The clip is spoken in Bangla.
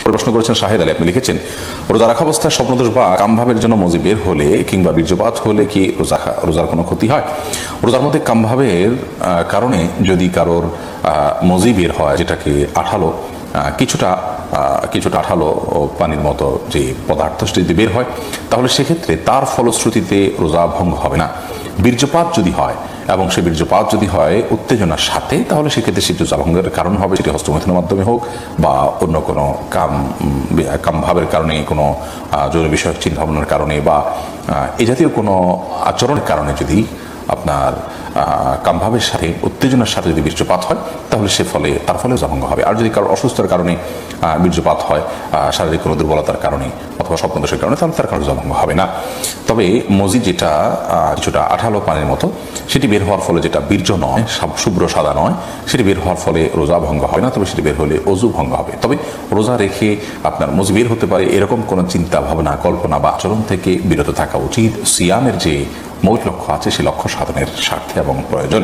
প্রশ্ন করেছেন শাহেদ আলী, আপনি লিখেছেন রোজা রাখা অবস্থায় স্বপ্নদোষ বা কামভাবের জন্য মজি বের হলে কিংবা বীর্যপাত হলে কি রোজার কোনো ক্ষতি হয়? রোজার মধ্যে কামভাবের কারণে যদি কারোর মজি বের হয়, যেটাকে আঠালো কিছুটা আঠালো পানির মতো যে পদার্থ যদি বের হয়, তাহলে সেক্ষেত্রে তার ফলশ্রুতিতে রোজা ভঙ্গ হবে না। বীর্যপাত যদি হয় এবং সে বীর্যপাত যদি হয় উত্তেজনার সাথে, তাহলে সেক্ষেত্রে সে রোজা ভঙ্গের কারণ হবে, সেটি হস্তমৈথুনের মাধ্যমে হোক বা অন্য কোনো কামভাবের কারণে, কোনো জরুরি বিষয়ক চিন্তা ভাবনার কারণে বা এই জাতীয় কোনো আচরণের কারণে যদি আপনার কামভাবের সাথে উত্তেজনার সাথে যদি বীর্যপাত হয়, তাহলে তার ফলে রোজা ভঙ্গ হবে। আর যদি কারোর অসুস্থতার কারণে বীর্যপাত হয়, শারীরিক কোনো দুর্বলতার কারণে অথবা স্বপ্নদোষের কারণে, তাহলে তার কারণে রোজা ভঙ্গ হবে না। তবে মজি যেটা কিছুটা আঠালো পানির মতো, সেটি বের হওয়ার ফলে, যেটা বীর্য নয়, শুভ্র সাদা নয়, সেটি বের হওয়ার ফলে রোজা ভঙ্গ হবে না। তবে সেটি বের হলে অজু ভঙ্গ হবে। তবে রোজা রেখে আপনার মজি বের হতে পারে এরকম কোনো চিন্তা ভাবনা, কল্পনা বা আচরণ থেকে বিরত থাকা উচিত। সিয়ামের যে মূল লক্ষ্য আছে, সেই লক্ষ্য সাধনের স্বার্থে এবং প্রয়োজন।